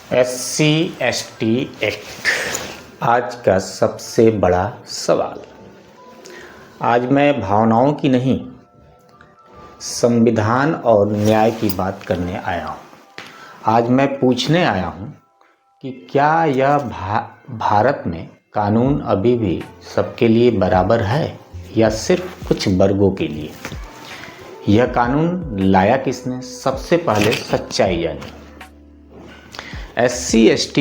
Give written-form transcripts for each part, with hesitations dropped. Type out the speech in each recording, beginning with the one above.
SC/ST act आज का सबसे बड़ा सवाल। आज मैं भावनाओं की नहीं, संविधान और न्याय की बात करने आया हूँ। आज मैं पूछने आया हूँ कि क्या यह भारत में कानून अभी भी सबके लिए बराबर है या सिर्फ कुछ वर्गों के लिए। यह कानून लाया किसने? सबसे पहले सच्चाई जानी। SC/ST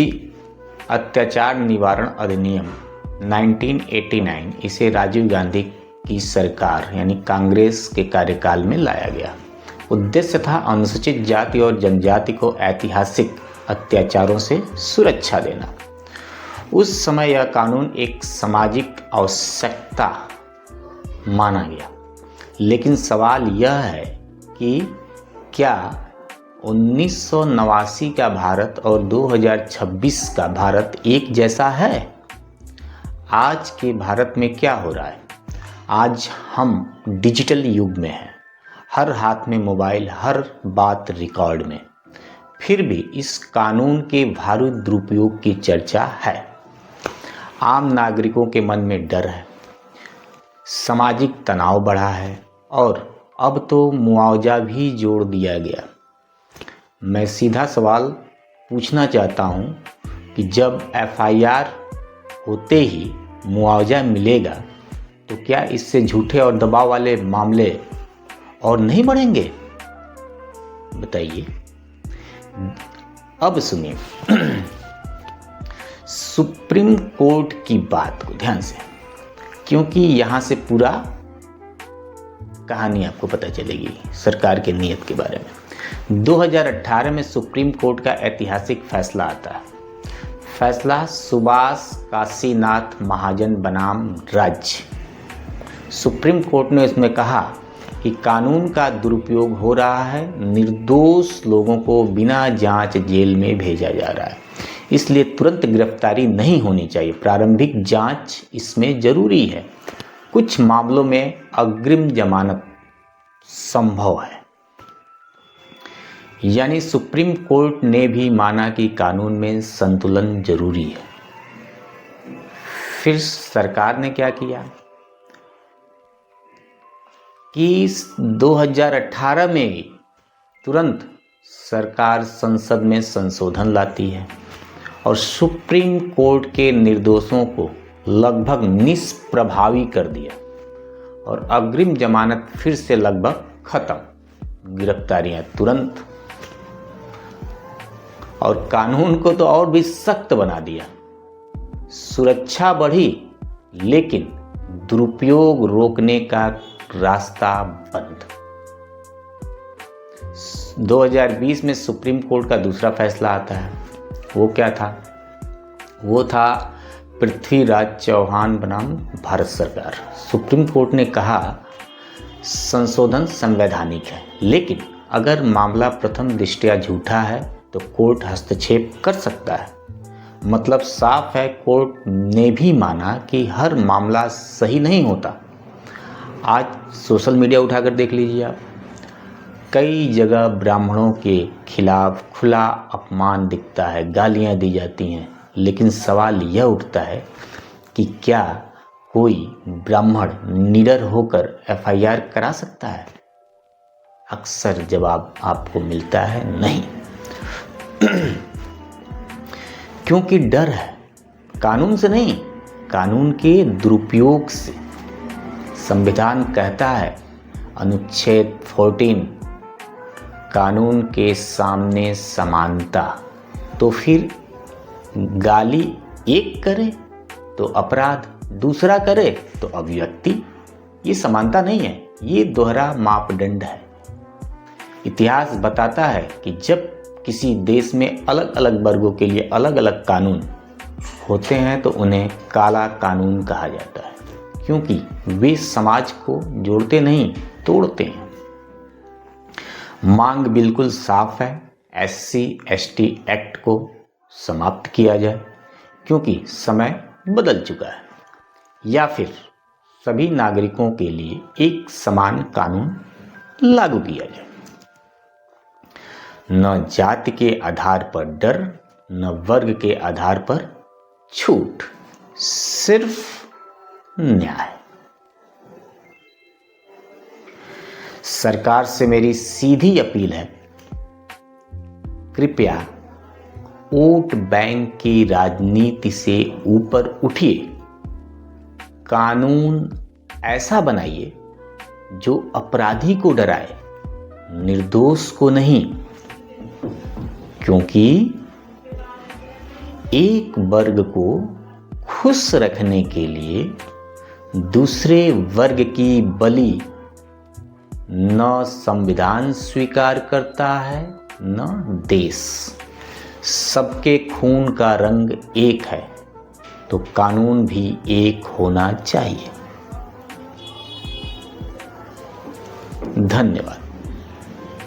अत्याचार निवारण अधिनियम 1989 इसे राजीव गांधी की सरकार यानी कांग्रेस के कार्यकाल में लाया गया। उद्देश्य था अनुसूचित जाति और जनजाति को ऐतिहासिक अत्याचारों से सुरक्षा देना। उस समय यह कानून एक सामाजिक आवश्यकता माना गया। लेकिन सवाल यह है कि क्या 1989 का भारत और 2026 का भारत एक जैसा है? आज के भारत में क्या हो रहा है? आज हम डिजिटल युग में हैं। हर हाथ में मोबाइल, हर बात रिकॉर्ड में। फिर भी इस कानून के भारी दुरुपयोग की चर्चा है। आम नागरिकों के मन में डर है, सामाजिक तनाव बढ़ा है और अब तो मुआवजा भी जोड़ दिया गया। मैं सीधा सवाल पूछना चाहता हूं कि जब FIR होते ही मुआवजा मिलेगा तो क्या इससे झूठे और दबाव वाले मामले और नहीं बढ़ेंगे? बताइए। अब सुनिए सुप्रीम कोर्ट की बात को ध्यान से, क्योंकि यहां से पूरा कहानी आपको पता चलेगी सरकार के नीयत के बारे में। 2018 में सुप्रीम कोर्ट का ऐतिहासिक फैसला आता है। फैसला सुभाष काशीनाथ महाजन बनाम राज्य। सुप्रीम कोर्ट ने इसमें कहा कि कानून का दुरुपयोग हो रहा है, निर्दोष लोगों को बिना जांच जेल में भेजा जा रहा है, इसलिए तुरंत गिरफ्तारी नहीं होनी चाहिए। प्रारंभिक जांच इसमें जरूरी है। कुछ मामलों में अग्रिम जमानत संभव है। यानी सुप्रीम कोर्ट ने भी माना कि कानून में संतुलन जरूरी है। फिर सरकार ने क्या किया कि 2018 में ही तुरंत सरकार संसद में संशोधन लाती है और सुप्रीम कोर्ट के निर्दोषों को लगभग निष्प्रभावी कर दिया और अग्रिम जमानत फिर से लगभग खत्म, गिरफ्तारियां तुरंत, और कानून को तो और भी सख्त बना दिया। सुरक्षा बढ़ी लेकिन दुरुपयोग रोकने का रास्ता बंद। 2020 में सुप्रीम कोर्ट का दूसरा फैसला आता है। वो क्या था? वो था पृथ्वीराज चौहान बनाम भारत सरकार। सुप्रीम कोर्ट ने कहा संशोधन संवैधानिक है, लेकिन अगर मामला प्रथम दृष्टया झूठा है तो कोर्ट हस्तक्षेप कर सकता है। मतलब साफ है, कोर्ट ने भी माना कि हर मामला सही नहीं होता। आज सोशल मीडिया उठाकर देख लीजिए आप, कई जगह ब्राह्मणों के खिलाफ खुला अपमान दिखता है, गालियां दी जाती हैं। लेकिन सवाल यह उठता है कि क्या कोई ब्राह्मण निडर होकर FIR करा सकता है? अक्सर जवाब आपको मिलता है नहीं। क्योंकि डर है, कानून से नहीं, कानून के दुरुपयोग से। संविधान कहता है, अनुच्छेद 14, कानून के सामने समानता। तो फिर गाली एक करे तो अपराध, दूसरा करे तो अभिव्यक्ति, ये समानता नहीं है, ये दोहरा मापदंड है। इतिहास बताता है कि जब किसी देश में अलग अलग वर्गों के लिए अलग अलग कानून होते हैं तो उन्हें काला कानून कहा जाता है, क्योंकि वे समाज को जोड़ते नहीं, तोड़ते हैं। मांग बिल्कुल साफ है, SC/ST एक्ट को समाप्त किया जाए, क्योंकि समय बदल चुका है। या फिर सभी नागरिकों के लिए एक समान कानून लागू किया जाए। न जाति के आधार पर डर, न वर्ग के आधार पर छूट, सिर्फ न्याय। सरकार से मेरी सीधी अपील है, कृपया वोट बैंक की राजनीति से ऊपर उठिए। कानून ऐसा बनाइए जो अपराधी को डराए, निर्दोष को नहीं। क्योंकि एक वर्ग को खुश रखने के लिए दूसरे वर्ग की बलि न संविधान स्वीकार करता है न देश। सबके खून का रंग एक है तो कानून भी एक होना चाहिए। धन्यवाद।